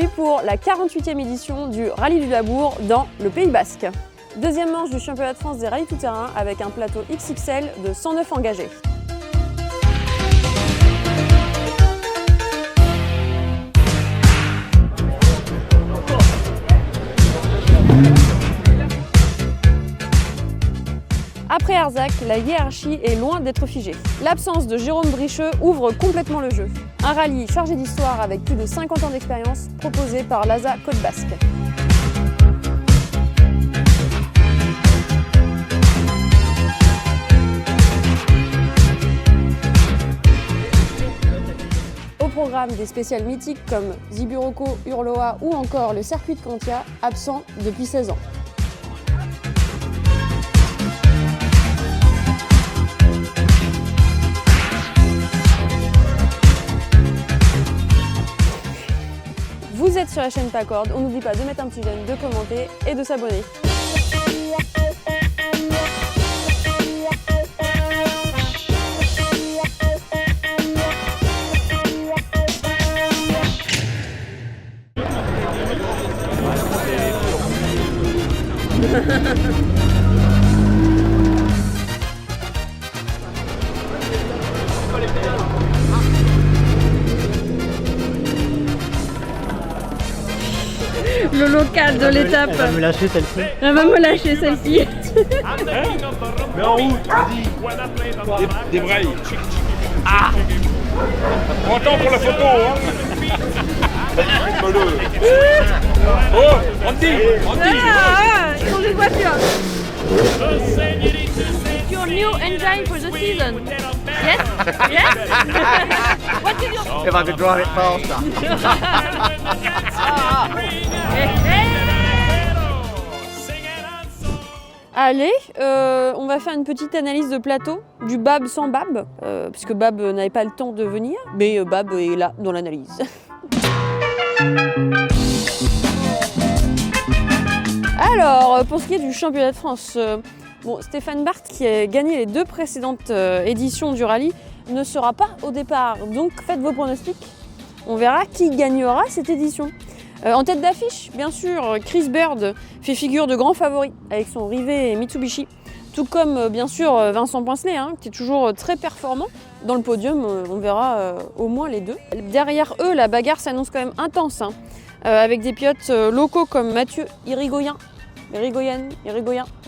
aujourd'hui pour la 48e édition du Rallye du Labour dans le Pays Basque. Deuxième manche du championnat de France des rallyes tout-terrain avec un plateau XXL de 109 engagés. Après Arzac, la hiérarchie est loin d'être figée. L'absence de Jérôme Bricheux ouvre complètement le jeu. Un rallye chargé d'histoire avec plus de 50 ans d'expérience proposé par l'ASA Côte Basque. Au programme des spéciales mythiques comme Ziburoco, Hurloa ou encore le circuit de Cantia, absent depuis 16 ans. Vous êtes sur la chaîne Paccord, on n'oublie pas de mettre un petit j'aime, de commenter et de s'abonner. Le local de l'étape. Elle va me lâcher celle-ci. Elle va me lâcher celle-ci. Mais en route, vas-y. Débraille. Ah. Content pour la photo, hein. Oh, Andy. Ils sont des voitures. Your new engine for the season. Yes? Yes? What did you... If I could drive it faster. Allez, on va faire une petite analyse de plateau du Bab sans Bab, puisque Bab n'avait pas le temps de venir, mais Bab est là dans l'analyse. Alors, pour ce qui est du championnat de France, Stéphane Barth, qui a gagné les 2 précédentes éditions du rallye, ne sera pas au départ, donc faites vos pronostics. On verra qui gagnera cette édition. En tête d'affiche, bien sûr, Chris Bird fait figure de grand favori avec son Rivet Mitsubishi, tout comme bien sûr Vincent Poincelet, qui est toujours très performant. Dans le podium, on verra au moins les 2. Derrière eux, la bagarre s'annonce quand même intense, avec des pilotes locaux comme Mathieu Irigoyen,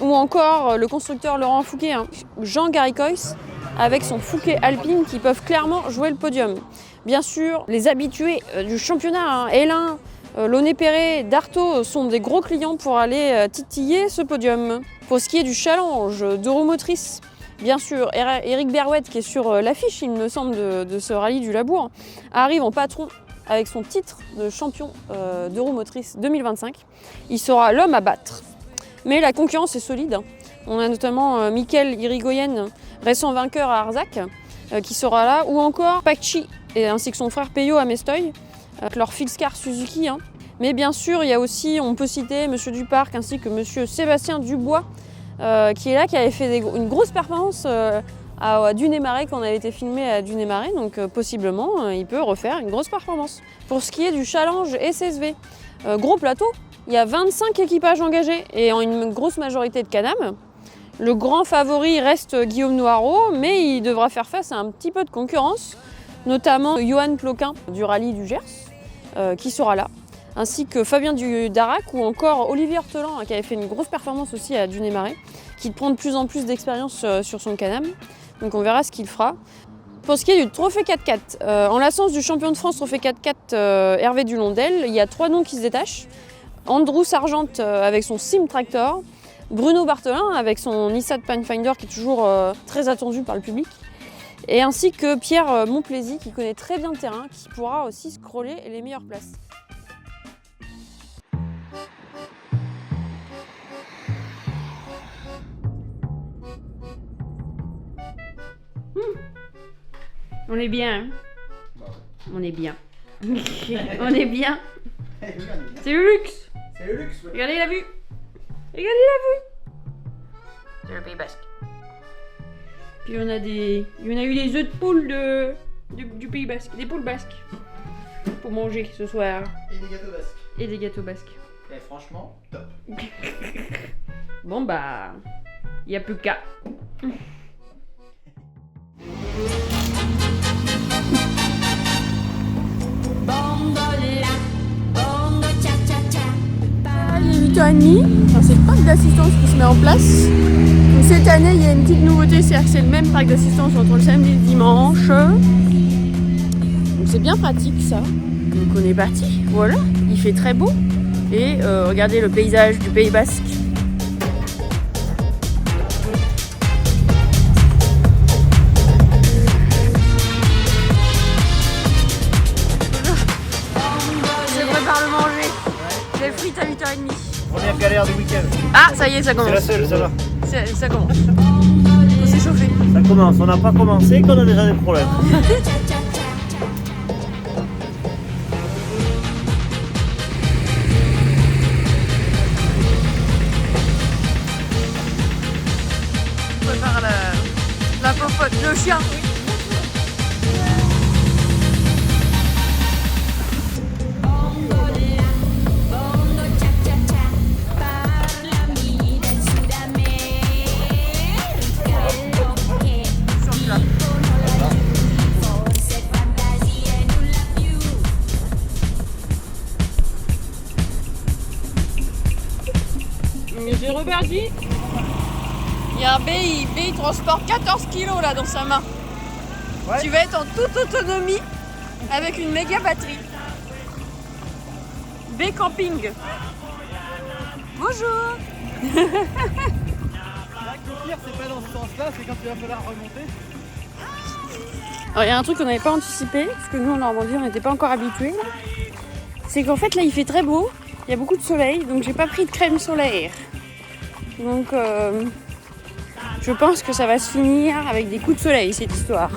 ou encore le constructeur Laurent Fouquet, Jean Garicois, avec son Fouquet Alpine qui peuvent clairement jouer le podium. Bien sûr, les habitués du championnat, Hélin, Launay Perret, Darto sont des gros clients pour aller titiller ce podium. Pour ce qui est du challenge d'Euromotrice, bien sûr, Eric Berrouette, qui est sur l'affiche, il me semble, de ce rallye du Labour, arrive en patron avec son titre de champion d'Euromotrice 2025. Il sera l'homme à battre. Mais la concurrence est solide. On a notamment Mickaël Irigoyen, récent vainqueur à Arzac, qui sera là, ou encore Pacchi, ainsi que son frère Peyo à Mestoy, avec leur Fixcar Suzuki. Mais bien sûr, il y a aussi, on peut citer Monsieur Duparc ainsi que Monsieur Sébastien Dubois, qui est là, qui avait fait une grosse performance à Dunay-Marais quand on avait été filmé à Dunay-Marais, donc possiblement il peut refaire une grosse performance. Pour ce qui est du challenge SSV, gros plateau, il y a 25 équipages engagés et en une grosse majorité de Can-Am. Le grand favori reste Guillaume Noireau, mais il devra faire face à un petit peu de concurrence, notamment Johan Ploquin du rallye du Gers, qui sera là, ainsi que Fabien Darac ou encore Olivier Hortelan, qui avait fait une grosse performance aussi à Dunay-Marais, qui prend de plus en plus d'expérience sur son Can-Am, donc on verra ce qu'il fera. Pour ce qui est du Trophée 4x4, en l'absence du champion de France Trophée 4x4 Hervé Dulondel, il y a 3 noms qui se détachent. Andrew Sargent avec son Sim Tractor, Bruno Barthelin avec son Nissan Pathfinder qui est toujours très attendu par le public, et ainsi que Pierre Montplaisy qui connaît très bien le terrain, qui pourra aussi scroller les meilleures places. On est bien. On est bien. On est bien. C'est le luxe. C'est le luxe, ouais. Regardez la vue. Regardez la vue. C'est le Pays Basque. Puis on a eu les œufs de poule du Pays Basque, des poules basques. pour manger ce soir. Et des gâteaux basques. Et des gâteaux basques. Et franchement, top. Bon bah, y a plus qu'à. Il est 8h30, enfin, c'est le parc d'assistance qui se met en place. Donc, cette année, il y a une petite nouveauté, c'est-à-dire que c'est le même parc d'assistance entre le samedi et le dimanche. Donc c'est bien pratique ça. Donc on est parti, voilà, il fait très beau. Et regardez le paysage du Pays Basque. Je prépare le manger. Les frites à 8h30. Première galère du week-end. Ah, ça y est, ça C'est commence. la seule, ça va. Ça commence. Faut s'échauffer. Ça commence, on n'a pas commencé qu'on a déjà des problèmes. On prépare la popote, le chien. C'est reparti. Il y a un B, il transporte 14 kilos là dans sa main. Ouais. Tu vas être en toute autonomie avec une méga batterie. B camping. Bonjour. Le pire, c'est pas dans ce sens-là, c'est quand il va falloir remonter. Alors il y a un truc qu'on n'avait pas anticipé, parce que nous en Normandie on n'était pas encore habitués. C'est qu'en fait là il fait très beau, il y a beaucoup de soleil, donc j'ai pas pris de crème solaire. Donc je pense que ça va se finir avec des coups de soleil cette histoire.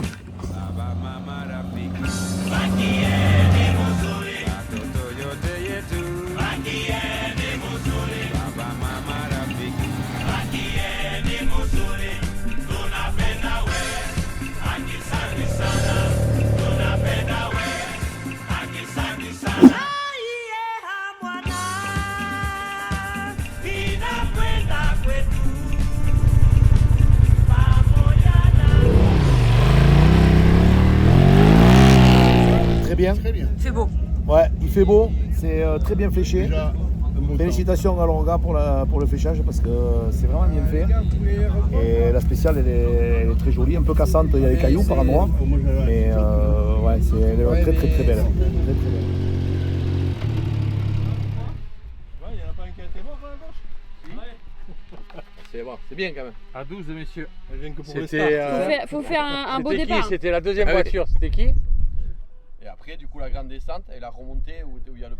Bien. Il fait beau. Ouais, il fait beau, c'est très bien fléché. Félicitations à l'Orga pour le fléchage parce que c'est vraiment bien fait. Et la spéciale elle est très jolie, un peu cassante, il y a des cailloux par endroits. Mais ouais, elle est très très très belle. Très, très belle. Il y en a pas un qui a été mort à la gauche? C'est bien quand même. À 12, messieurs. Elle vient que pour le C'était. Faut faire un beau C'était qui? départ. C'était la deuxième Ah oui. voiture. C'était qui? Et après, du coup, la grande descente et la remontée où il y a le.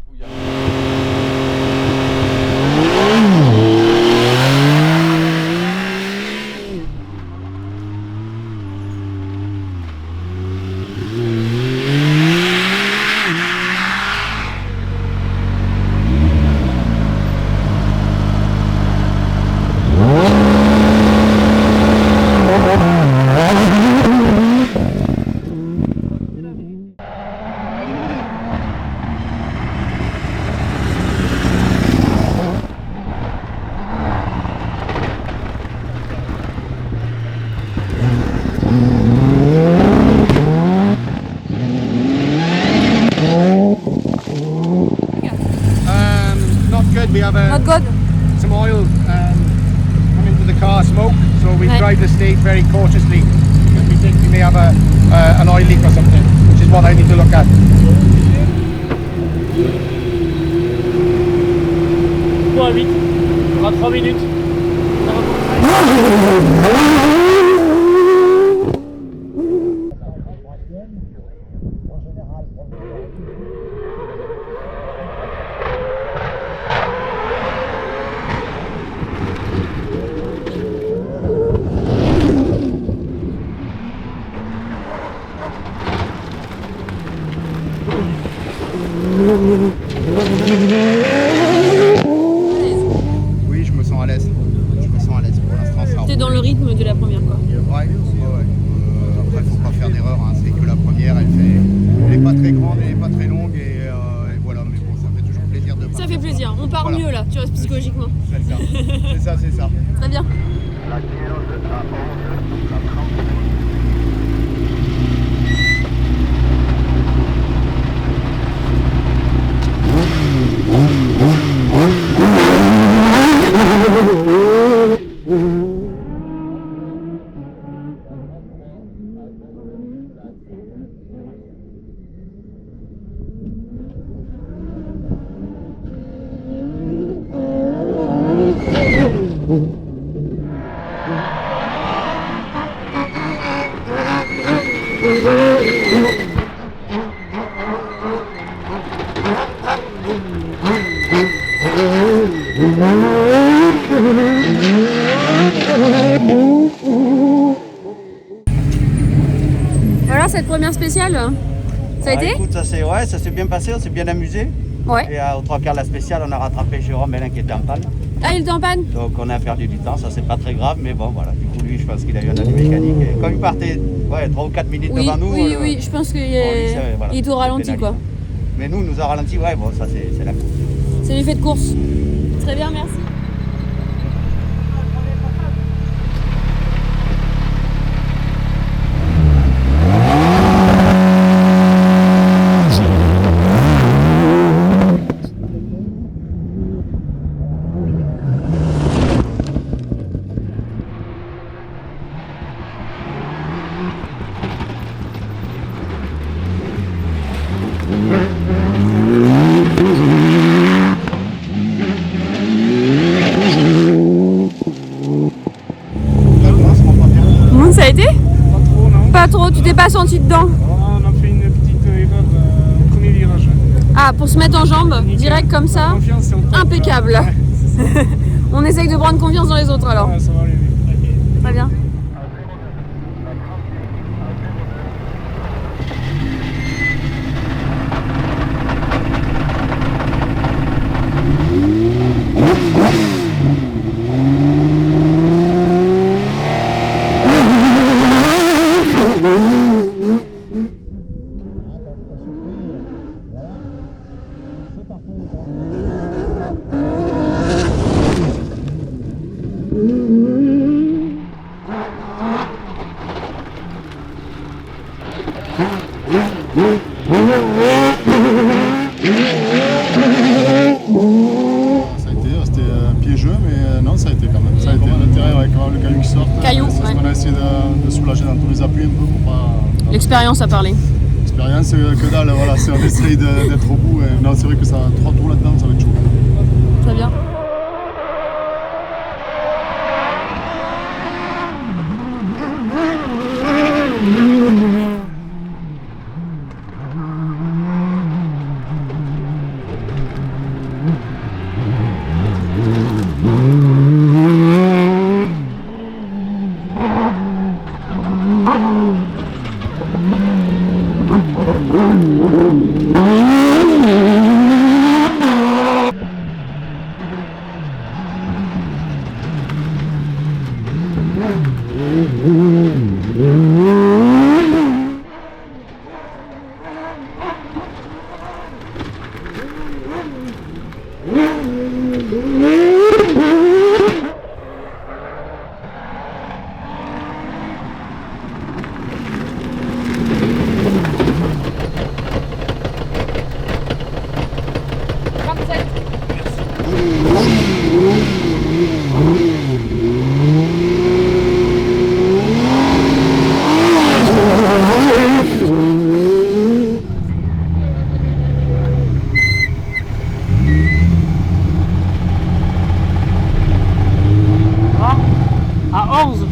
Not good. We have Not good. some oil come into the car smoke, so we Right. drive the state very cautiously because we think we may have an oil leak or something, which is what I need to look at. 3-8, on aura 3 minutes. Oui, je me sens à l'aise. Je me sens à l'aise pour l'instant. Ça T'es dans le rythme de la première quoi. Ouais, ouais. Après, faut pas faire d'erreur. Hein. C'est que la première, elle fait Elle n'est pas très grande, elle n'est pas très longue et voilà, mais bon, ça fait toujours plaisir de partir. Ça fait plaisir, on part Voilà. mieux là, tu vois, psychologiquement. C'est ça, c'est ça, c'est ça. Très bien. La 15 à 11, la 30. Voilà cette première spéciale, ça a été? Écoute, ça s'est bien passé, on s'est bien amusé. Ouais. Et aux 3 quarts de la spéciale, on a rattrapé Jérôme Hélin qui était en panne. Ah, il était en panne? Donc on a perdu du temps, ça c'est pas très grave, mais bon voilà. Du coup lui, je pense qu'il a eu un avis mécanique. Et comme il partait 3 ou 4 minutes Oui, devant nous, oui, je pense qu'il voilà, est tout ralenti pénalisé. quoi. Mais nous a ralenti, bon ça c'est la course. C'est l'effet de course. Très bien, merci. Bon, ça a été? Pas trop, non. Pas trop, tu t'es pas senti dedans? On a fait une petite erreur au premier virage. Ah, pour se mettre en jambe, Nickel. direct comme ça? Confiance, c'est au top. Impeccable. Ouais, c'est ça. On essaye de prendre confiance dans les autres alors. Ouais, ça va aller. Très bien. C'était piégeux, mais non, ça a été quand même. Ça a été l'intérêt avec quand même le caillou qui sort. Caillou, C'est ce ouais. qu'on a essayé de soulager dans tous les appuis un peu pour pas. L'expérience a parlé. L'expérience, que dalle, voilà, on essaye d'être au bout. Et, non, c'est vrai que ça, 3 tours là-dedans, ça va être chaud. Très bien. À 11.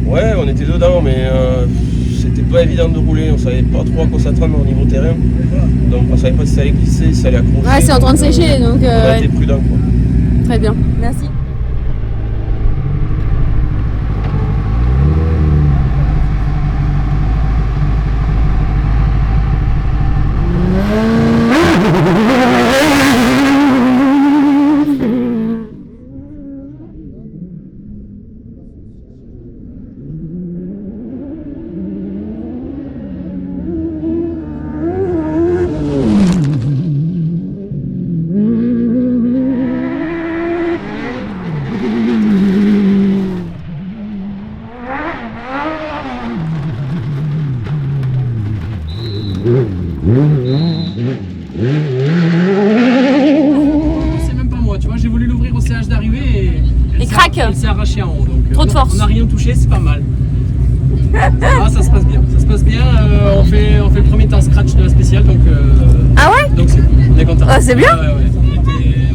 Ouais, on était dedans, mais c'était pas évident de rouler. On savait pas trop à quoi s'attendre au niveau terrain. Donc on savait pas si ça allait glisser, si ça allait accrocher. Ouais, c'est en train de sécher, donc... On a été prudent, quoi. Très bien, merci. ça se passe bien. Ça se passe bien. On fait le premier temps scratch de la spéciale, donc. Ah ouais? Donc c'est cool. On est content. Ah, c'est bien.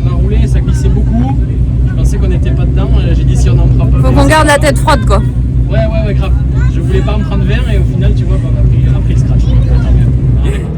On a roulé, ça glissait beaucoup. Je pensais qu'on n'était pas dedans. J'ai dit si on en prend pas. Faut qu'on garde la tête froide, quoi. Ouais, grave. Je voulais pas me prendre vert et au final, tu vois, on a pris le scratch. Donc, tant mieux. On est content.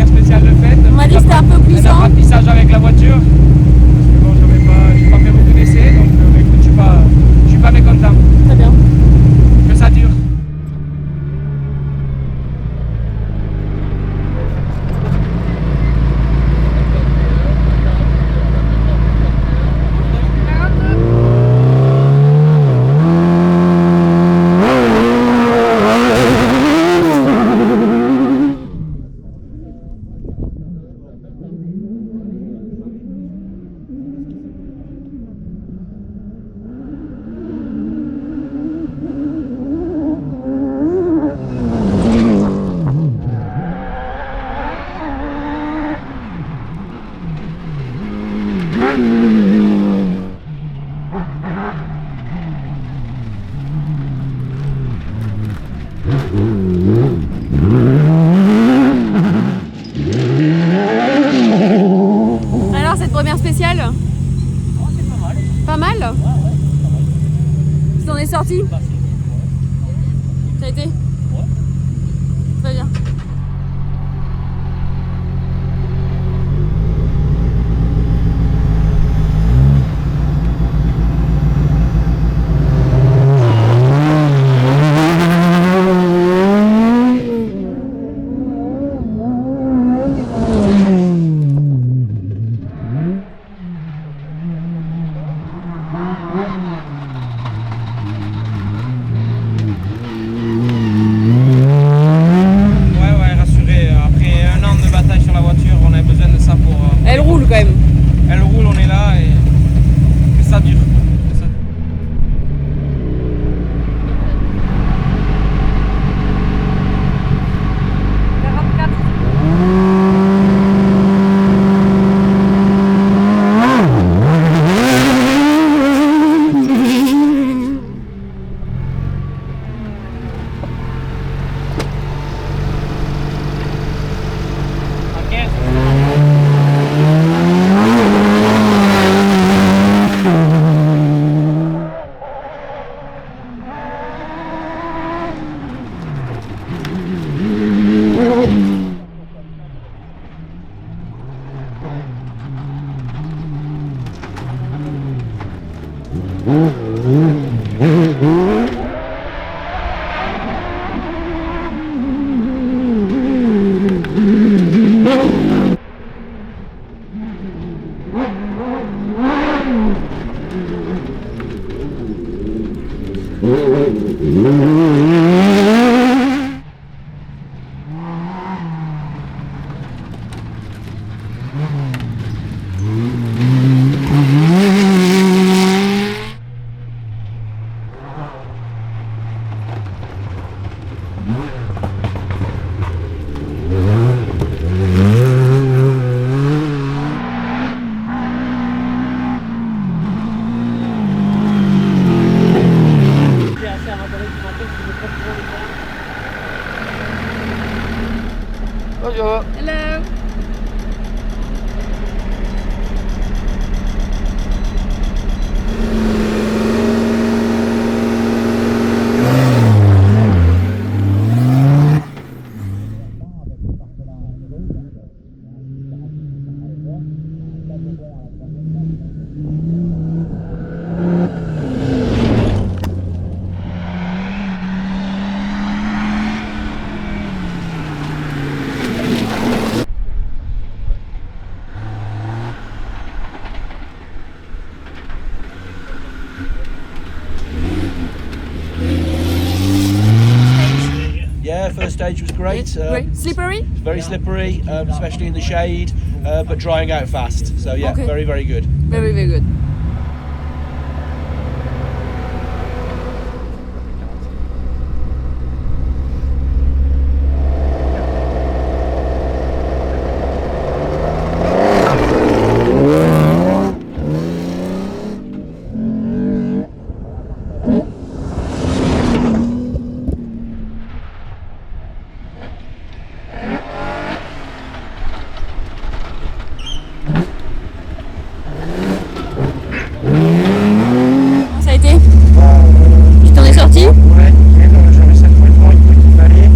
Spécial de fête. On m'a dit que c'était un peu Un puissant. apprentissage avec la voiture. Parce que bon, j'ai pas fait beaucoup d'essais, donc écoute, je suis pas mécontent. Très bien. Que ça dure. Alors, cette première spéciale? Pas mal. Tu t'en es sorti? Ça a été? Très bien. Ouais, rassuré. Après un an de bataille sur la voiture, on a besoin de ça pour. Elle roule quand même. Elle roule, on est là et que ça dure. Que ça dure. stage was great. Great. Slippery? Very slippery, especially in the shade, but drying out fast. So yeah, Okay. very, very good. Very, very good. Ça a été? Tu t'en es sorti? Ouais, j'avais réussi à trouver le point qu'il fallait.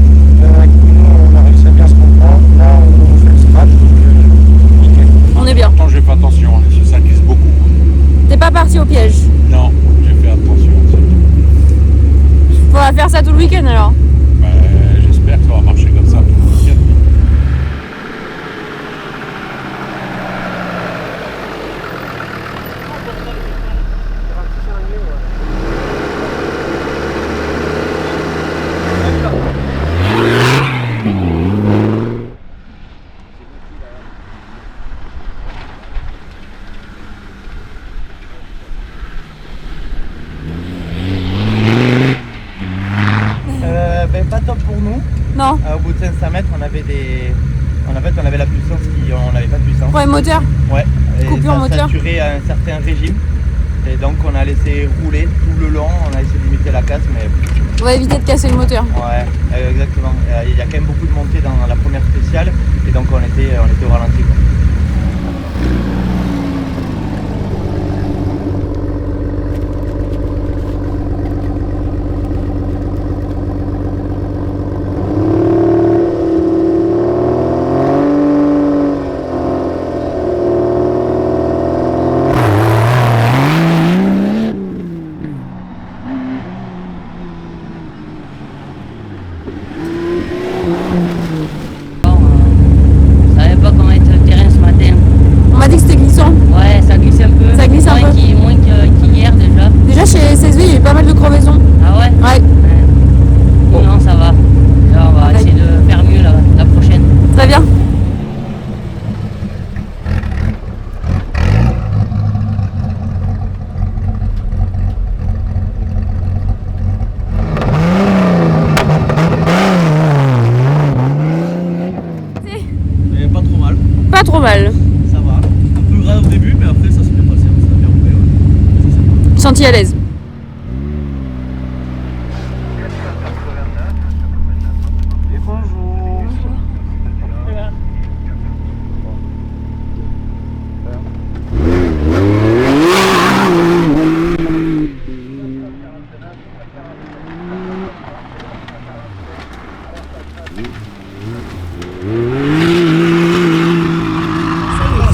On a réussi à bien se comprendre. Là, on fait le scratch, donc nickel. On est bien. J'ai fait attention, hein, parce que ça glisse beaucoup. T'es pas parti au piège? Non, j'ai fait attention. Faudra faire ça tout le week-end alors. Bah, j'espère que ça va marcher comme ça tout le week-end. Pas top pour nous. Non. Au bout de 500 mètres, on avait la puissance on n'avait pas de puissance. Ouais, moteur. Ouais. Et Coupure ça moteur. saturait à un certain régime. Et donc on a laissé rouler tout le long. On a essayé de limiter la casse, mais. On va éviter de casser le moteur. Ouais, exactement. Il y a quand même beaucoup de montées dans la première spéciale, et donc on était au ralenti, quoi. Je savais pas comment était le terrain ce matin. On m'a dit que c'était glissant. Ouais, ça glisse un peu. Ça glisse un peu. Moins qu'hier déjà. Déjà chez CSV, il y a eu pas mal de crevaisons. Ah ouais? Ouais. Non, ça va. Là, on va essayer de faire mieux la prochaine. Très bien. Mais pas trop mal. Pas trop mal. Ça va. Un peu grave au début, mais après ça s'est bien passé. Ça a bien roulé. Ouais. Ça, c'est pas. Senti à l'aise. Et bonjour.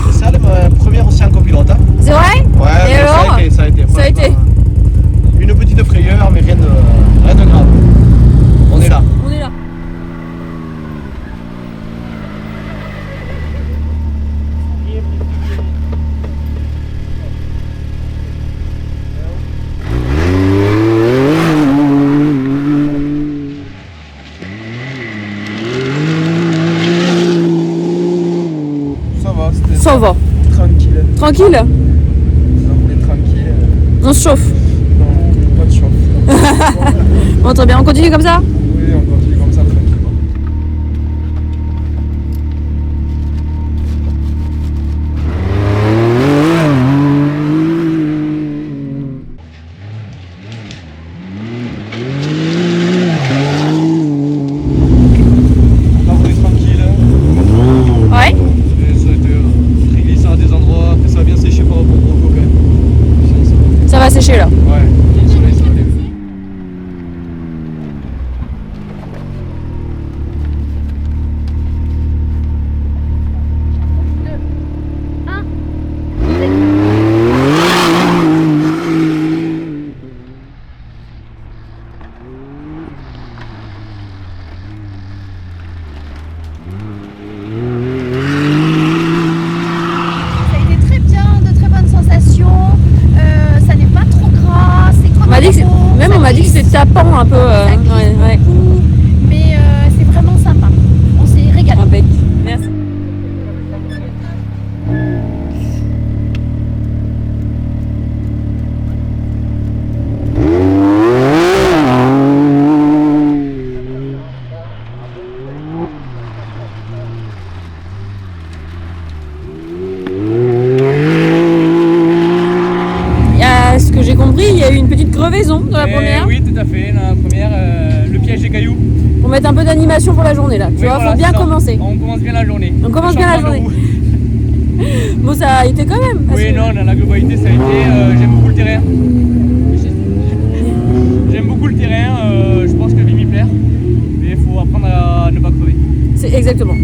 Spécial, première aussi en copilote. Hein. C'est vrai? Ouais, Et mais alors? ça a été. Ça a été. Une petite frayeur, mais rien de grave. On est là. On est là. Ça va, c'était Ça va. tranquille. Tranquille? On a roulé tranquille. On se chauffe. Non, pas de chauffe. Bon, très bien. On continue comme ça? Oui, on continue comme ça tranquillement. On a roulé tranquille. Ouais. Et ça a été très glissant à des endroits. Après, ça a bien séché par rapport au quand même. Sinon, ça va. Ça va sécher là. Ouais, le soleil, ça va aller. Ça a été très bien, de très bonnes sensations. Ça n'est pas trop gras, c'est comme On m'a dit que un même on m'a dit que c'était tapant un peu. ça glisse Ouais, ouais. beaucoup, mais c'est vraiment j'ai compris, il y a eu une petite crevaison dans la première. Oui, tout à fait. Dans la première, le piège des cailloux. Pour mettre un peu d'animation pour la journée là. Tu vois, voilà, faut bien ça. commencer. On commence bien la journée. On commence bien la journée. Bon, ça a été quand même. Oui, non, dans la globalité, ça a été. J'aime beaucoup le terrain. J'aime beaucoup le terrain. Je pense que je vais m'y plaire. Mais il faut apprendre à ne pas crever. C'est exactement.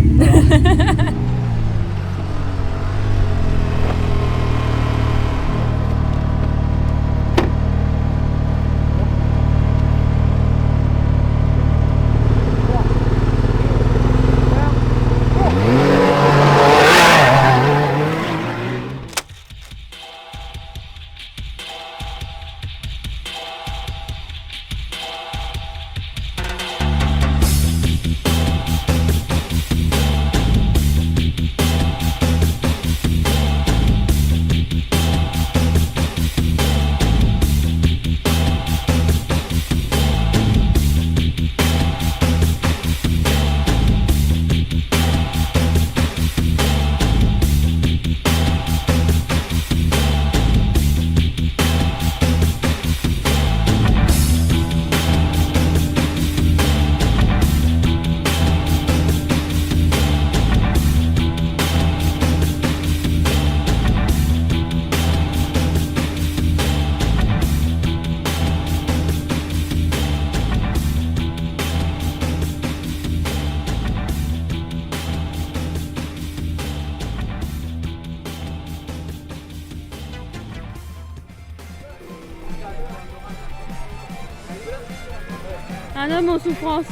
Un homme en souffrance.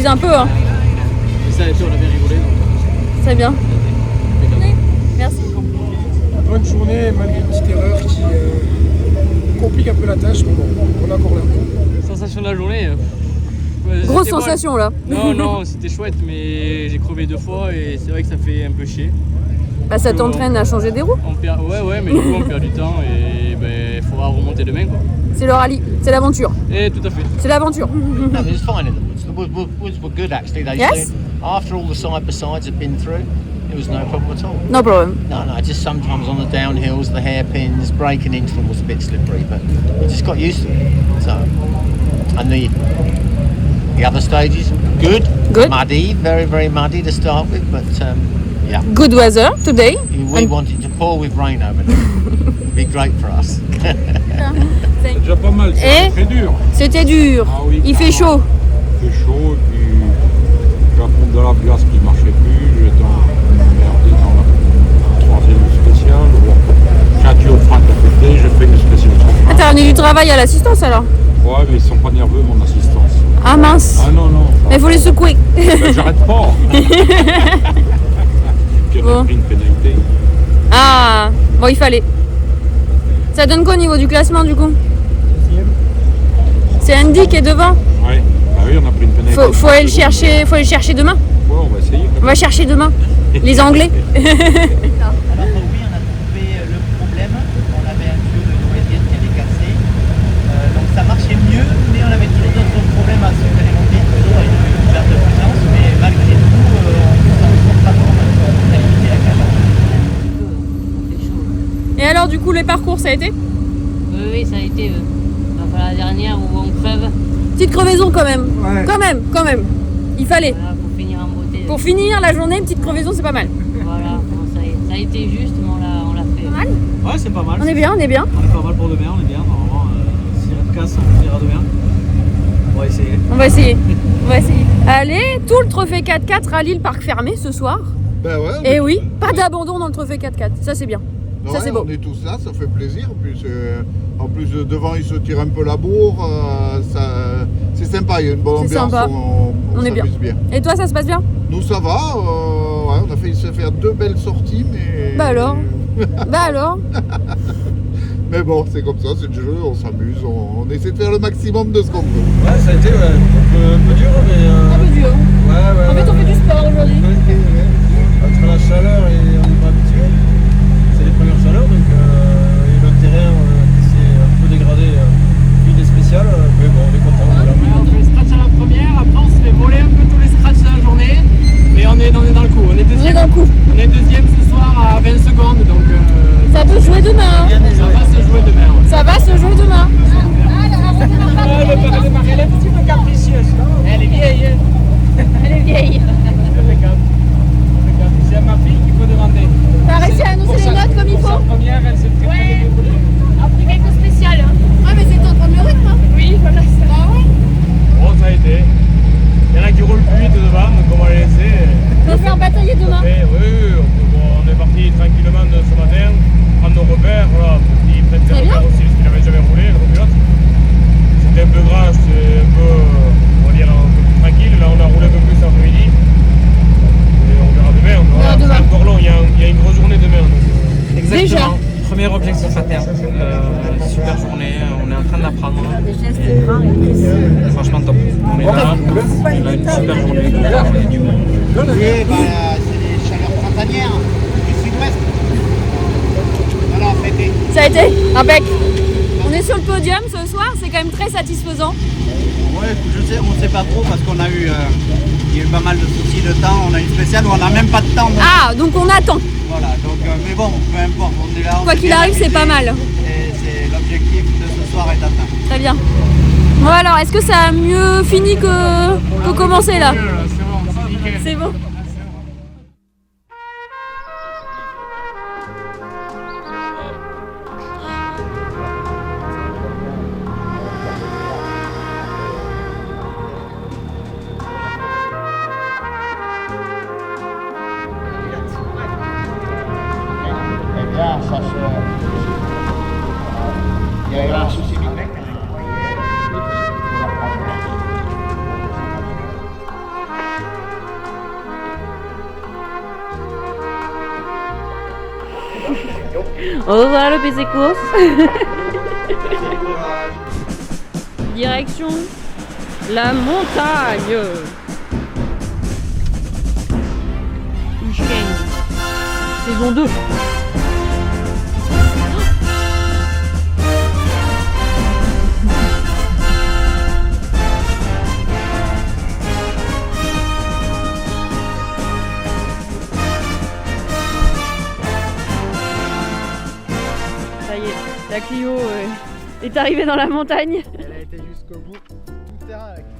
un peu. Hein. Et ça, on avait rigolé. Donc... C'est bien. Merci. Bonne journée, malgré une petite erreur qui complique un peu la tâche, mais bon, on est encore là. Sensation de la journée. Grosse sensation là. Non, c'était chouette, mais j'ai crevé 2 fois et c'est vrai que ça fait un peu chier. Bah, ça t'entraîne à changer des roues. Ouais, mais du coup on perd du temps et il faudra remonter demain quoi. C'est le rallye, c'est l'aventure. Et tout à fait. C'est l'aventure. No, it's fine. The woods were good actually. They Yes? after all the side-by-sides had been through, it was no problem at all. No problem. No, just sometimes on the downhills, the hairpins, breaking into them was a bit slippery, but we just got used to it. So, and the other stages, good. Muddy, very, very muddy to start with, but yeah. Good weather today. We wanted to pour with rain over there. It'd be great for us. C'est déjà pas mal, c'est très dur. C'était dur. Ah oui, Il fait chaud. Il fait chaud et puis j'apprends de la glace qui ne marchait plus. J'étais emmerdé dans la troisième spéciale. Quand tu offres un café, je fais une spéciale. Ah, t'as ramené du travail à l'assistance alors? Ouais, mais ils sont pas nerveux, mon assistance. Ah mince. Ah non. Mais il faut les secouer. Ben, j'arrête pas. Puis on a pris une pénalité. Ah, bon, il fallait. Ça donne quoi au niveau du classement du coup? C'est Andy qui est devant. Ouais, bah oui, on a pris une pénalité. Faut aller le chercher demain. Ouais, on va essayer. On va chercher demain. Les Anglais. Alors oui, on a trouvé le problème. On avait un tuyau de nourriture qui était cassé. Donc ça marchait mieux, mais on avait toujours d'autres problèmes à suivre les montées, toujours avec une perte de puissance. Mais malgré tout, on s'en sort pas trop mal. On a limité la chaleur. Et alors du coup les parcours ça a été? Oui, ça a été. Enfin, la dernière où on crève. Petite crevaison quand même. Ouais. Quand même. Il fallait. Voilà, pour finir en beauté. Pour finir la journée, une petite crevaison c'est pas mal. Voilà, bon, ça a été juste, mais on l'a fait. Pas mal? Ouais, c'est pas mal. On est bien. On est pas mal pour demain, on est bien. Normalement, si rien de casse, on ira demain. On va essayer. Allez, tout le trophée 4x4 rallye le parc fermé ce soir. Ben ouais. Et oui, pas d'abandon dans le trophée 4x4. Ça c'est bien. Ouais, ça c'est beau. On est tous là, ça fait plaisir. En plus devant ils se tirent un peu la bourre. C'est sympa, il y a une bonne ambiance. Sympa. On est bien. Et toi ça se passe bien? Nous ça va. Ouais, on a failli se faire 2 belles sorties, mais. Bah alors. Mais bon, c'est comme ça, c'est le jeu, on s'amuse, on essaie de faire le maximum de ce qu'on peut. Ouais, ça a été un peu dur, mais. Un peu dur. Ouais. En fait, on fait du sport aujourd'hui. Entre la chaleur et on n'est pas habitué. C'est les premières chaleurs, donc et le terrain qui s'est un peu dégradé, puis des spéciales, mais bon, on est content. On fait le scratch à la première, après on se fait voler un peu tous les scratchs de la journée, mais on est dans le coup. On est deuxième ce soir à 20 secondes, donc ça peut jouer demain. Ça va se jouer demain. Elle est un petit peu capricieuse. Elle est vieille. C'est à ma fille qu'il faut demander. T'as réussi à annoncer les notes comme il faut? Première, elle s'est très bien déroulée. Après quelque spécial. Ah mais c'est en train de le rythme. Oui, voilà. Bon, ça a été. Il y en a qui roulent plus vite devant, donc on va les laisser. On va faire batailler demain. Oui, on est parti tranquillement ce matin, prendre nos repères, voilà, pour qu'ils prennent des repères aussi, parce qu'ils n'avaient jamais roulé, le pilote. C'était un peu gras, c'était un peu, on va dire, un peu plus tranquille. Là, on a roulé un peu plus cet après-midi. Et on verra demain. C'est encore long, il y a une grosse journée demain. Donc, exactement. Premier objectif atteint. Super journée, on est en train d'apprendre. Franchement top. On est là, on a une super journée. Oui, bah, c'est les chaleurs printanières du sud-ouest. Voilà, fêté. Ça a été impec. On est sur le podium ce soir, c'est quand même très satisfaisant. Ouais, on ne sait pas trop parce qu'on a eu, il y a eu pas mal de soucis de temps. On a une spéciale où on n'a même pas de temps. Donc on attend. Voilà, donc mais bon, peu importe, on est là. Quoi qu'il arrive, c'est pas mal. Et c'est l'objectif de ce soir est atteint. Très bien. Bon alors, est-ce que ça a mieux fini que commencé là? C'est bon. Il y a eu un souci numérique. Au revoir le PC course. Direction la montagne. Usheng. Saison 2. Ça y est, la Clio est arrivée dans la montagne. Elle a été jusqu'au bout, tout terrain la Clio.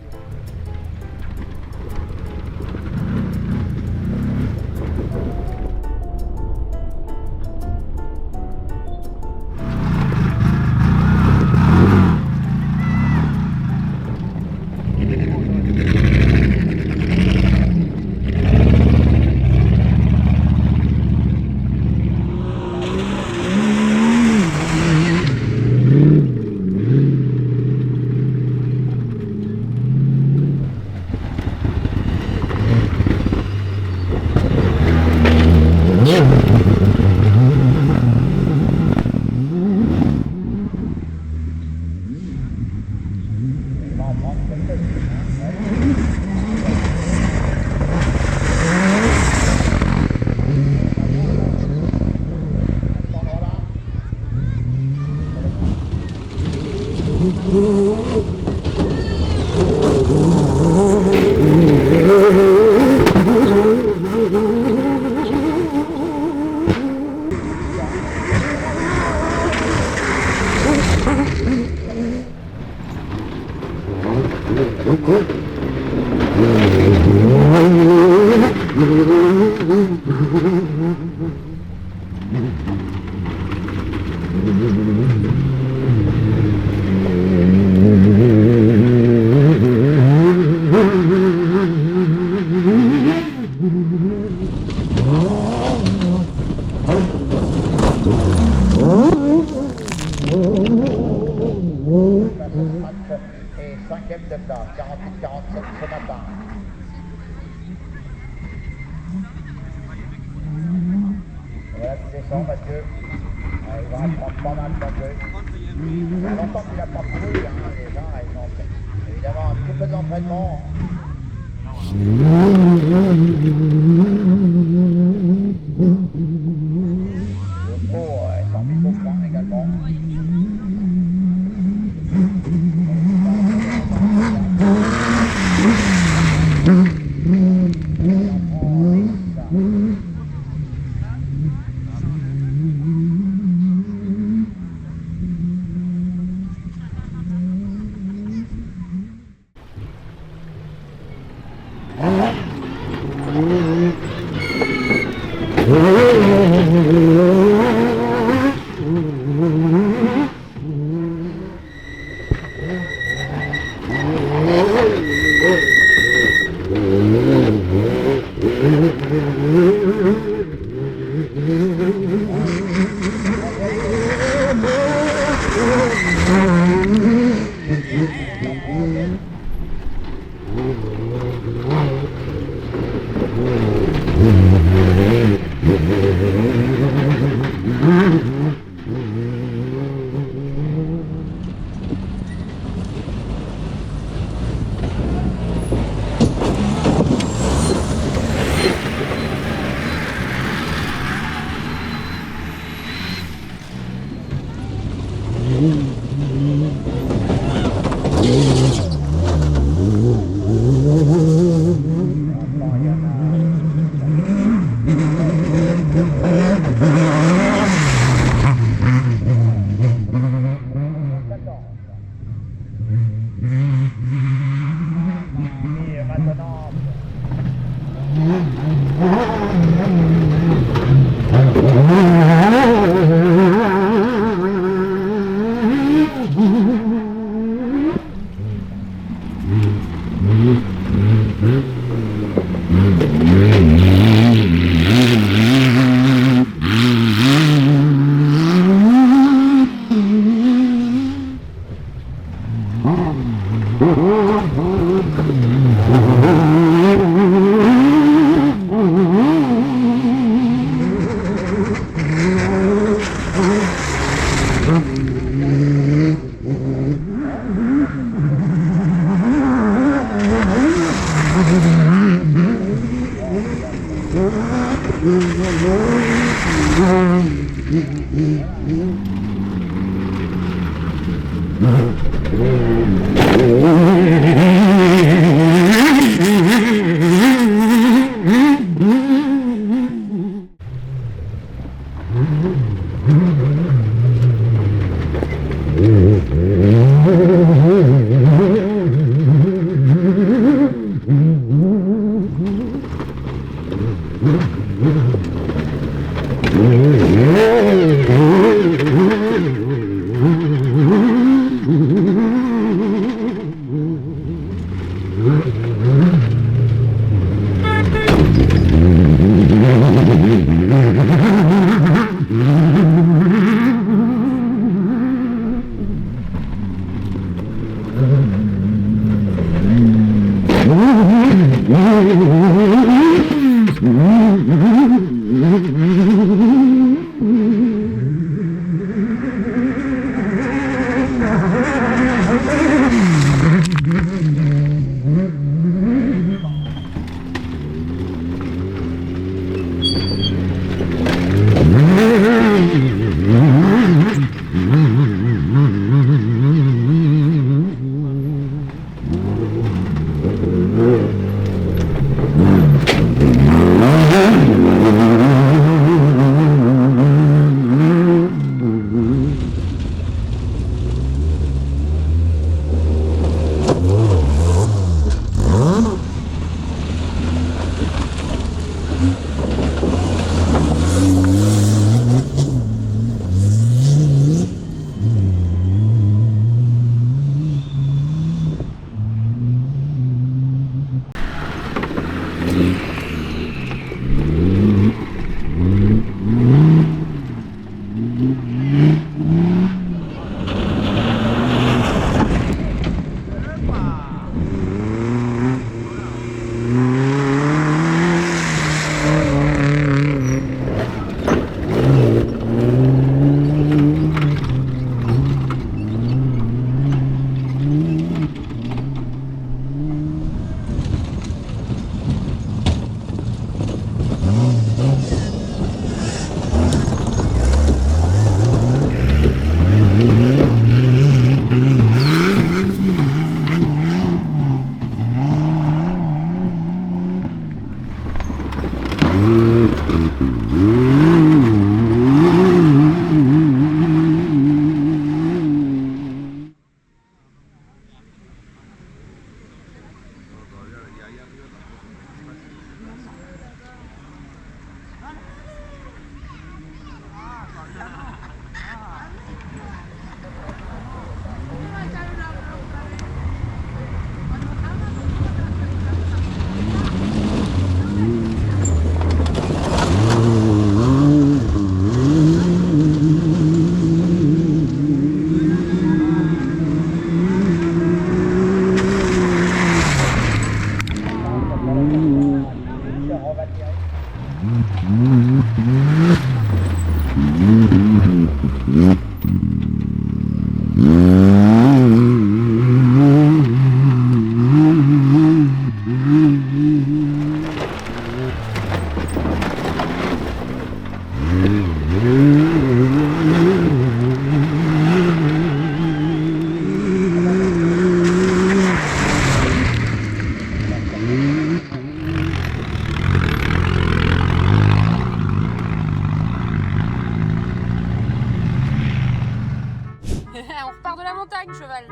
Et 5e départ, 48-47 ce matin. Voilà qui descend Mathieu. Il va en prendre pas mal Mathieu. Ça fait longtemps qu'il n'a pas couru, les gens ils ont fait évidemment un petit peu d'entraînement. Le pot est en mise au point également. On repart de la montagne, cheval.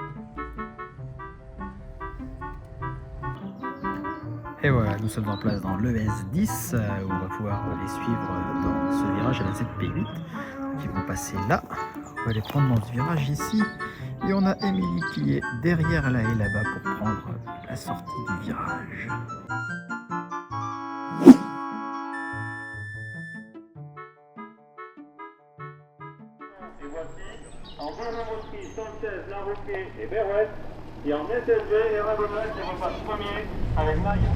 Et voilà, nous sommes en place dans l'ES10 où on va pouvoir les suivre dans ce virage à la ZP8 qui vont passer là. On va les prendre dans ce virage ici et on a Émilie qui est derrière la haie là-bas pour prendre la sortie du virage. Et voici en Balamoski, Sanchez, Larroquet et Berrouette. Et en SSV, et Rabonnet qui repasse premier avec Maria.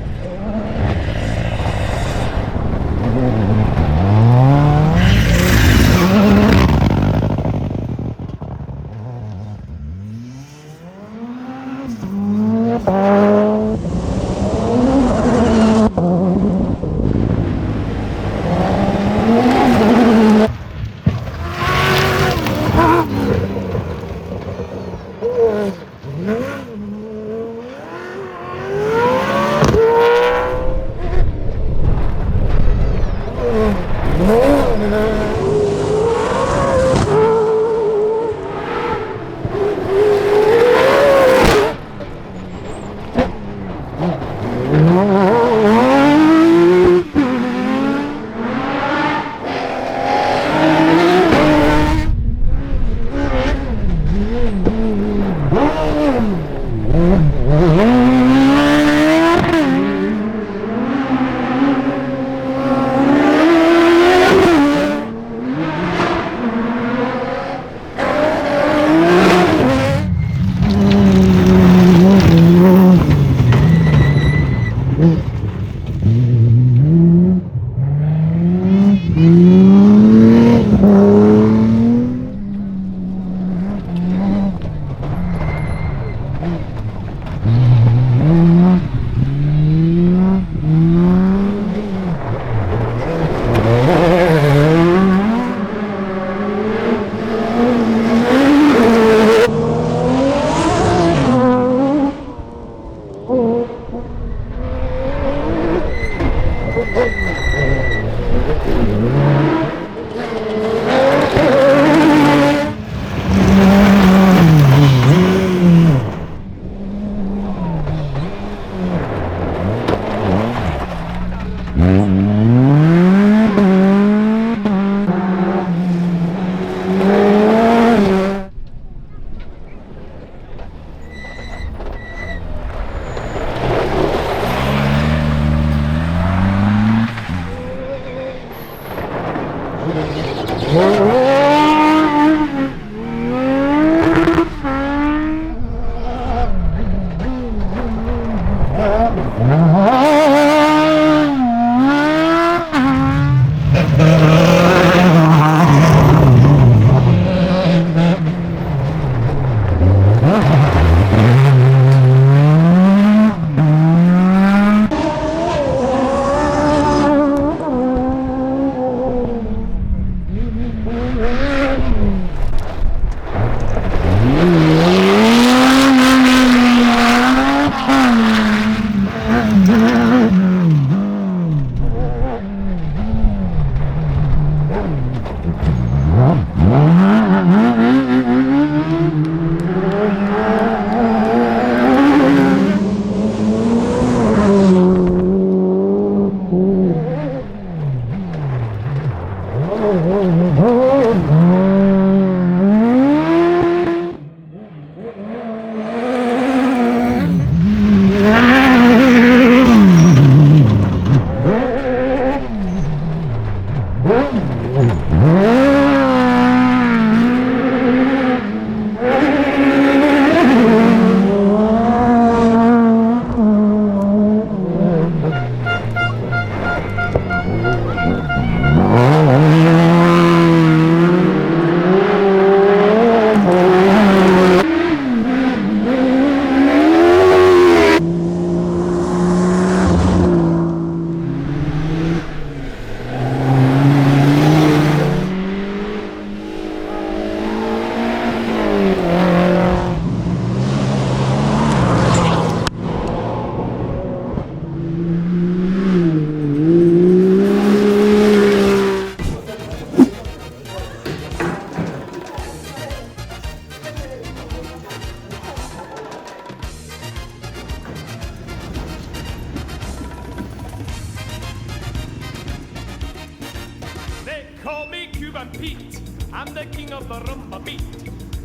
Call me Cuban Pete. I'm the king of the rumba beat.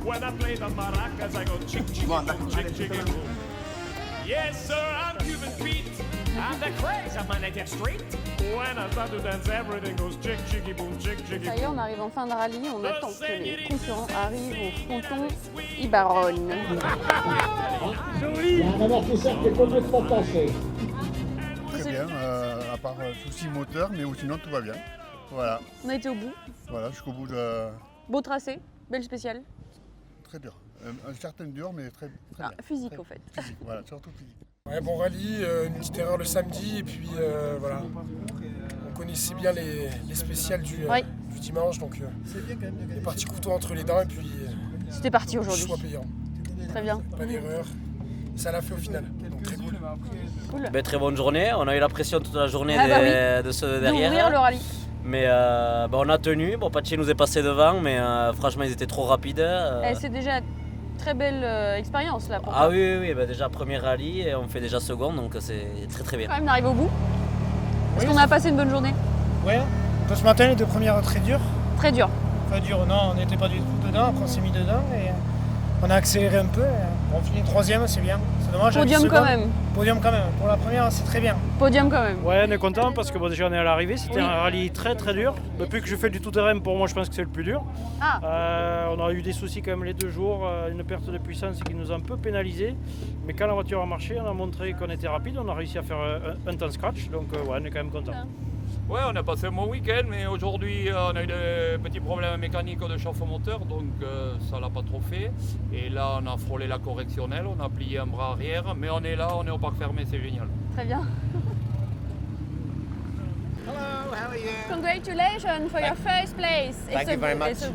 When I play the maracas, I go chick chick chick chick boom. Yes, sir, I'm Cuban Pete. I'm the craze of my native street. When I start to dance, everything goes chick chicky boom, chick chicky boom. Ça y est, on arrive en fin de rallye, on attend que les concurrents arrivent au fronton Ibaronne. Il y a un amortisseur qui est complètement passé. Très bien, à part souci moteur, mais sinon tout va bien. Voilà. On a été au bout. Voilà, jusqu'au bout de... Beau tracé, belle spéciale. Très dur. Un certain dur, mais très bien. Physique, au fait. Physique, voilà, surtout physique. Ouais, bon rallye, une petite erreur le samedi, et puis voilà. On connaissait bien les spéciales du dimanche, donc on est parti couteau entre les dents, et puis... C'était parti aujourd'hui. Choix payant. Très bien. Pas d'erreur. Ça l'a fait au final, donc très cool. Ben, très bonne journée, on a eu la pression toute la journée de ceux derrière. D'ouvrir le rallye. Mais on a tenu, bon Pachi nous est passé devant, mais franchement ils étaient trop rapides. C'est déjà une très belle expérience là pour Ah oui, ben, déjà premier rallye et on fait déjà second, donc c'est très très bien. Quand même d'arriver au bout. Est-ce qu'on a passé une bonne journée? Ouais, ce matin les deux premières très dures. Très dur. Pas dur, non, on n'était pas du tout dedans, après on s'est mis dedans et on a accéléré un peu. On finit troisième, c'est bien. C'est dommage. Podium quand même. Podium quand même. Pour la première, c'est très bien. Podium quand même. Ouais, on est content parce que bon, déjà on est à l'arrivée. C'était un rallye très très dur. Depuis que je fais du tout-terrain, pour moi, je pense que c'est le plus dur. On a eu des soucis quand même les 2 jours, une perte de puissance qui nous a un peu pénalisé. Mais quand la voiture a marché, on a montré qu'on était rapide. On a réussi à faire un temps scratch. Donc ouais, on est quand même content. Ouais, on a passé un bon week-end, mais aujourd'hui on a eu des petits problèmes mécaniques de chauffe moteur, donc ça l'a pas trop fait. Et là on a frôlé la correctionnelle, on a plié un bras arrière, mais on est là, on est au parc fermé, c'est génial. Très bien. Hello, how are you? Congratulations for your first place. Thank you very much. It's a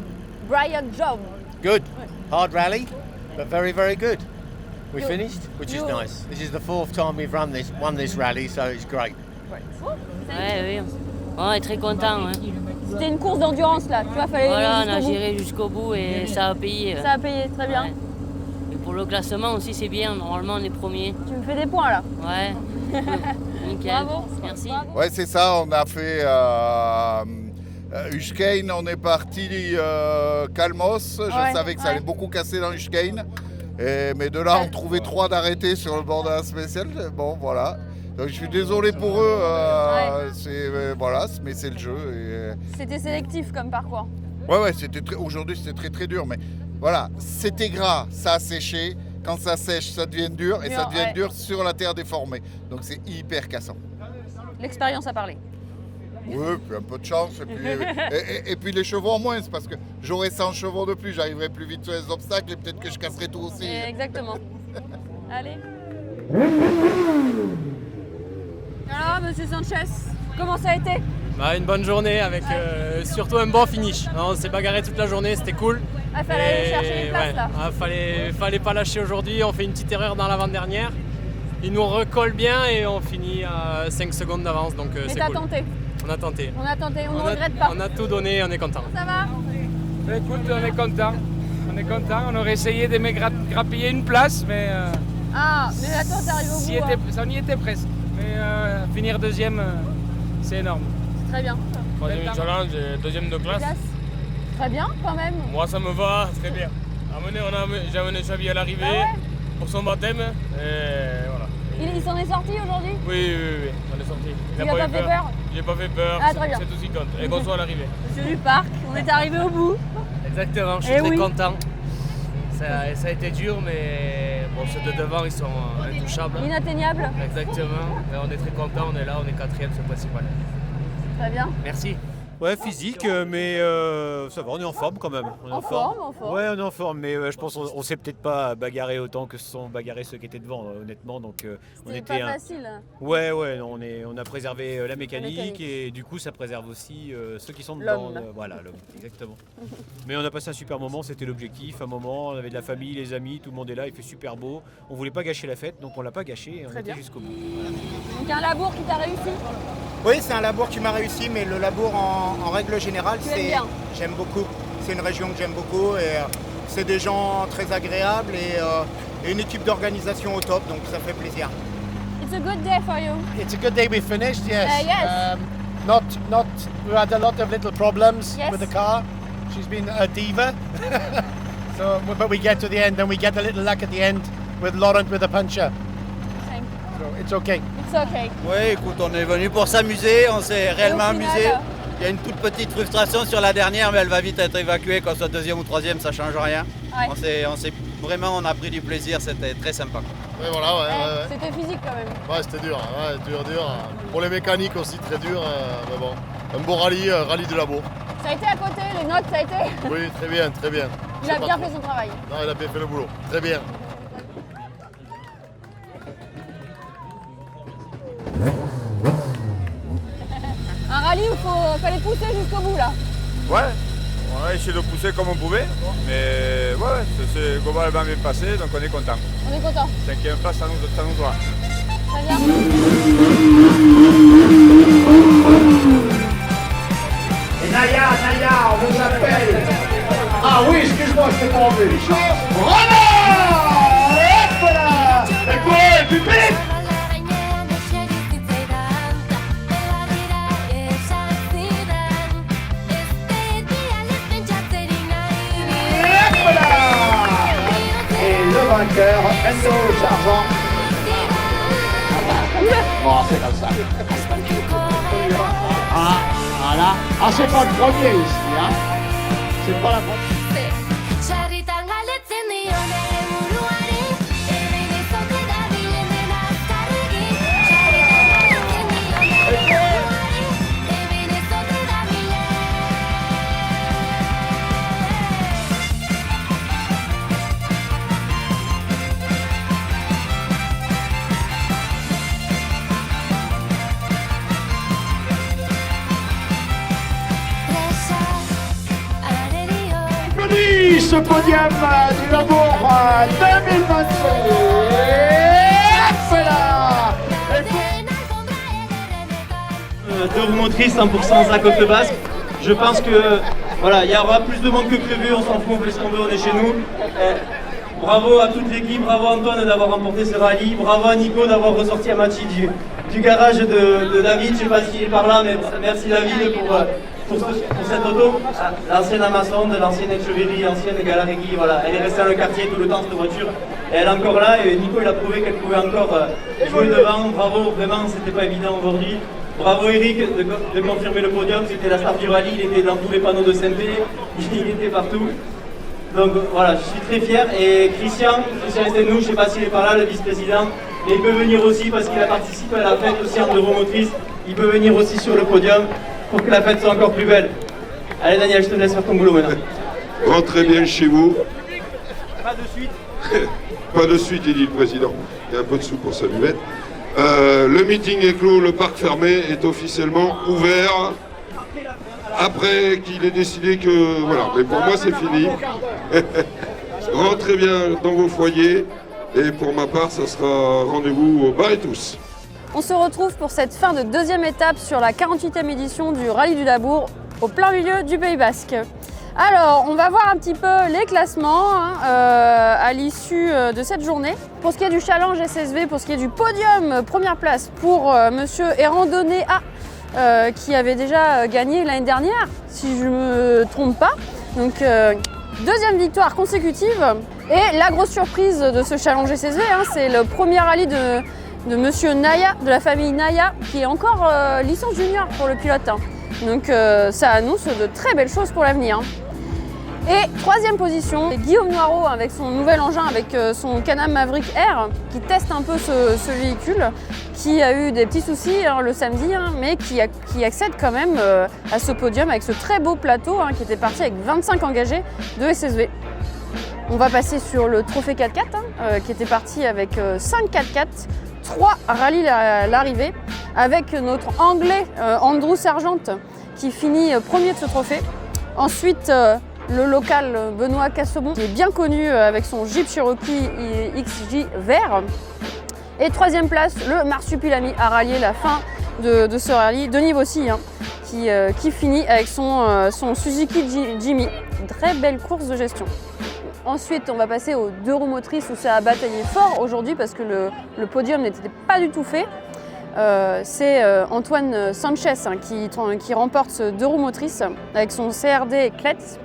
brilliant job. Good. Hard rally, but very, very good. We You- finished, which is you- nice. This is the 4th time we've won this rally, so it's great. Great. Ouais, On est très contents. Hein. C'était une course d'endurance là, tu vois, fallait voilà, aller on a jusqu'au bout. géré jusqu'au bout et ça a payé. Ça a payé, très bien. Ouais. Et pour le classement aussi c'est bien, normalement on est premier. Tu me fais des points là. Ouais. Nickel. Bravo. Merci. Ouais, c'est ça, on a fait Ushkane, on est parti Kalmos. Je savais que ça allait beaucoup casser dans Ushkane. Mais de là, on trouvait 3 d'arrêtés sur le bord de la spéciale. Bon, voilà. Donc je suis désolé pour eux, voilà, mais c'est le jeu. C'était sélectif comme parcours. Ouais, aujourd'hui c'était très très dur, mais voilà, c'était gras, ça a séché. Quand ça sèche, ça devient dur, et ça devient dur sur la terre déformée. Donc c'est hyper cassant. L'expérience a parlé. Oui, puis un peu de chance, et puis les chevaux en moins, c'est parce que j'aurais 100 chevaux de plus, j'arriverais plus vite sur les obstacles, et peut-être que je casserais tout aussi. Exactement. Allez. Alors, monsieur Sanchez, comment ça a été? Une bonne journée avec surtout un bon finish. On s'est bagarré toute la journée, c'était cool. Il fallait aller chercher les places là. Fallait pas lâcher aujourd'hui, on fait une petite erreur dans l'avant-dernière. Il nous recolle bien et on finit à 5 secondes d'avance, donc c'est cool. Mais t'as tenté. On a tenté. On a tenté, on ne regrette pas. On a tout donné, on est content. Ça va? Écoute, on est content. On aurait essayé de me grappiller une place, mais... Ah, mais là toi t'es arrivé au bout. Ça y était presque. Mais finir deuxième, c'est énorme. Très bien. Troisième challenge et deuxième de classe. Très bien quand même. Moi ça me va, très bien. J'ai amené Xavi à l'arrivée pour son baptême et voilà. Il s'en est sorti aujourd'hui? Oui, on est sorti. Il n'a pas fait peur? J'ai pas fait peur, c'est tout ce qui compte. Et qu'on soit à l'arrivée. Monsieur du parc, on est arrivé au bout. Exactement, je suis très content. Ça a été dur, mais bon, ceux de devant, ils sont intouchables. Inatteignables. Exactement. Et on est très content, on est là, on est 4e, c'est le principal. Très bien. Merci. Ouais, physique, mais ça va, on est en forme quand même. On est en forme. Ouais, on est en forme, mais je pense qu'on s'est peut-être pas bagarré autant que se sont bagarrés ceux qui étaient devant, honnêtement. Donc, on était pas facile. Ouais, on a préservé la mécanique et du coup, ça préserve aussi ceux qui sont devant. Voilà, l'homme, exactement. Mais on a passé un super moment, c'était l'objectif. Un moment, on avait de la famille, les amis, tout le monde est là, il fait super beau. On voulait pas gâcher la fête, donc on l'a pas gâché et on était jusqu'au bout. Donc un labour qui t'a réussi? Oui, c'est un labour qui m'a réussi, mais le labour en règle générale, j'aime beaucoup. C'est une région que j'aime beaucoup et c'est des gens très agréables et une équipe d'organisation au top, donc ça fait plaisir. It's a good day for you. It's a good day we finished, yes. Yes. We had a lot of little problems with the car. She's been a diva. But we get to the end and we get a little luck at the end with Laurent with a puncher. So it's okay. It's okay. Oui, écoute, on est venu pour s'amuser, on s'est réellement amusé. Il y a une toute petite frustration sur la dernière, mais elle va vite être évacuée, qu'on soit 2e ou 3e, ça change rien. Ouais. On a pris du plaisir, c'était très sympa. Ouais, voilà, ouais. C'était physique quand même. Ouais, c'était dur, dur. Pour les mécaniques aussi, très dur, mais bon. Un beau rallye de labo. Ça a été à côté, les notes, ça a été? Oui, très bien. Il a bien fait son travail. Non, il a bien fait le boulot, très bien. Un rallye où il fallait pousser jusqu'au bout là. Ouais, on a essayé de pousser comme on pouvait, mais ouais, c'est globalement bien passé, donc on est content. On est content. 5e place, ça nous doit. Très bien. Et Naya, on vous appelle. Ah oui, excuse-moi, je t'ai pas vu. Bravo! Hop là! Et quoi, public? Et le vainqueur, Enzo Chargent. Bon, c'est comme ça. Ah, voilà. Ah, c'est pas le premier ici, hein. C'est pas la première. Ce podium du labour 2022. deux roues motrices 100% Sacote Basque. Je pense que voilà, il y aura plus de monde que prévu, on s'en fout, on fait ce qu'on veut, on est chez nous. Bravo à toute l'équipe, bravo à Antoine d'avoir remporté ce rallye, bravo à Nico d'avoir ressorti Amachi du garage de David, je ne sais pas s'il est par là, mais merci David pour cette auto. L'ancienne Amazon, l'ancienne Echeverry, l'ancienne Galarregui, voilà, elle est restée dans le quartier tout le temps cette voiture, et elle est encore là, et Nico il a prouvé qu'elle pouvait encore jouer devant, bravo, vraiment c'était pas évident aujourd'hui. Bravo Eric de confirmer le podium, c'était la star du rallye, il était dans tous les panneaux de SMP, il était partout. Donc voilà, je suis très fier. Et Christian Estenou, je ne sais pas s'il est par là, le vice-président, mais il peut venir aussi parce qu'il a participé à la fête aussi en euromotrice. Il peut venir aussi sur le podium pour que la fête soit encore plus belle. Allez Daniel, je te laisse faire ton boulot maintenant. Rentrez bien chez vous. Pas de suite. Pas de suite, il dit le président. Il y a un peu de sous pour sa buvette. Le meeting est clos, le parc fermé est officiellement ouvert. Après qu'il ait décidé que... Voilà, mais pour moi c'est fini. Rentrez bien dans vos foyers. Et pour ma part, ça sera rendez-vous au bar et tous. On se retrouve pour cette fin de deuxième étape sur la 48e édition du Rallye du Labour, au plein milieu du Pays Basque. Alors, on va voir un petit peu les classements à l'issue de cette journée. Pour ce qui est du challenge SSV, pour ce qui est du podium, première place pour monsieur Errandonné A, qui avait déjà gagné l'année dernière, si je ne me trompe pas. Donc, deuxième victoire consécutive. Et la grosse surprise de ce challenge SSV, c'est le premier rallye de monsieur Naya, de la famille Naya, qui est encore licence junior pour le pilote. Donc ça annonce de très belles choses pour l'avenir. Et troisième position, Guillaume Noireau avec son nouvel engin, avec son Can-Am Maverick R, qui teste un peu ce véhicule, qui a eu des petits soucis le samedi, mais qui accède quand même à ce podium avec ce très beau plateau qui était parti avec 25 engagés de SSV. On va passer sur le trophée 4x4, qui était parti avec 5 4x4, 3 rallyes à l'arrivée, avec notre Anglais Andrew Sargent qui finit premier de ce trophée. Ensuite, le local Benoît Cassobon, qui est bien connu avec son Jeep Cherokee XJ vert. Et troisième place, le Marsupilami a rallié la fin de ce rallye. Denis Bossy, qui finit avec son Suzuki Jimmy. Très belle course de gestion. Ensuite, on va passer aux deux roues motrices où ça a bataillé fort aujourd'hui parce que le podium n'était pas du tout fait. C'est Antoine Sanchez qui remporte ce deux roues motrices avec son CRD Klets.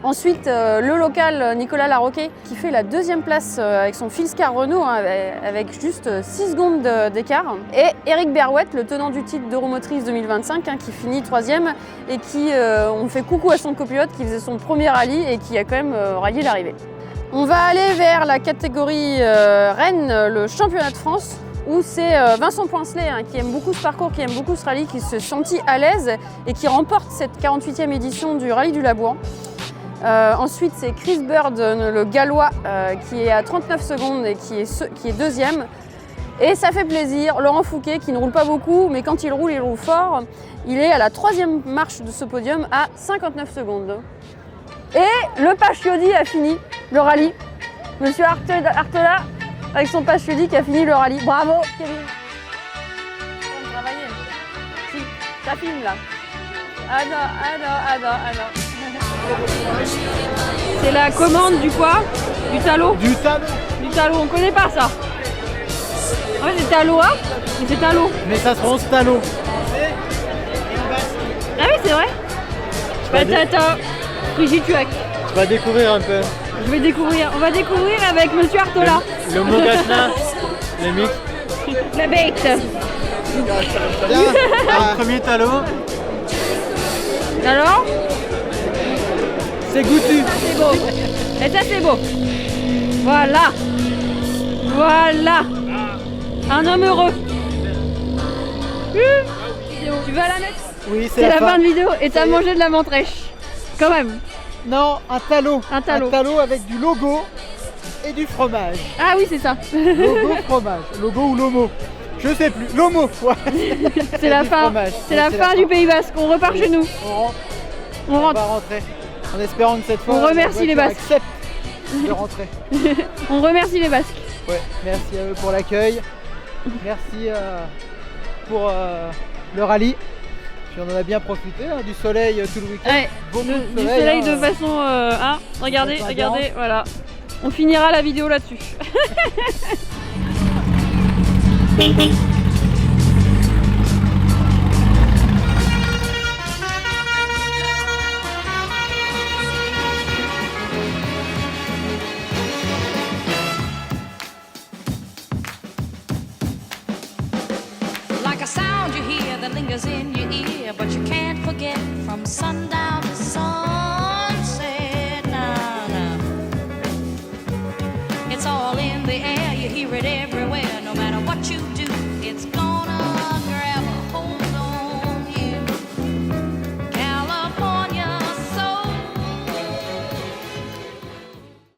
Ensuite, le local Nicolas Larroquet qui fait la deuxième place avec son Filscar Renault avec juste 6 secondes d'écart. Et Eric Berrouette, le tenant du titre d'Euromotrice 2025 qui finit troisième et qui, on fait coucou à son copilote qui faisait son premier rallye et qui a quand même rallié l'arrivée. On va aller vers la catégorie Rennes, le championnat de France, où c'est Vincent Poincelet qui aime beaucoup ce parcours, qui aime beaucoup ce rallye, qui se sentit à l'aise et qui remporte cette 48e édition du Rallye du Labour. Ensuite, c'est Chris Bird, le Gallois, qui est à 39 secondes et qui est deuxième. Et ça fait plaisir. Laurent Fouquet, qui ne roule pas beaucoup, mais quand il roule fort. Il est à la troisième marche de ce podium à 59 secondes. Et le Pachiodi a fini le rallye. Monsieur Artelat, avec son Pachiodi, qui a fini le rallye. Bravo, Kevin. Si, ça filme là. Ah non. C'est la commande du quoi? Du talot? Du talot, on connaît pas ça. En fait c'est talot A, mais c'est talot. Mais ça se prononce talot. Ah oui c'est vrai. Patata, Frigituac. Tu vas découvrir un peu. Je vais découvrir, on va découvrir avec monsieur Artola. Le Mogatna, les mix. La bête. Un premier talot. Alors? C'est goûtu. C'est beau. Et ça c'est beau. Voilà. Un homme heureux. Tu vas la mettre? Oui, c'est la fin de vidéo. Et t'as mangé de la mentrèche. Quand même. Non, un talot. Un talot avec du logo et du fromage. Ah oui, c'est ça. Logo, fromage. Logo ou lomo. Je sais plus. Lomo. Ouais. C'est la fin. C'est la fin du Pays Basque. On repart chez nous. On rentre. On va rentrer. En espérant que cette fois, on remercie les Basques. Accepte de rentrer. On remercie les Basques. Ouais, merci à eux pour l'accueil. Merci pour le rallye. Puis on en a bien profité, hein, du soleil tout le week-end. Ouais, du soleil de façon... regardez, regardez, voilà. On finira la vidéo là-dessus. Like a sound you hear that lingers in your ear, but you can't forget from sundown to sunset. Nah, nah. It's all in the air, you hear it everywhere, no matter what you do.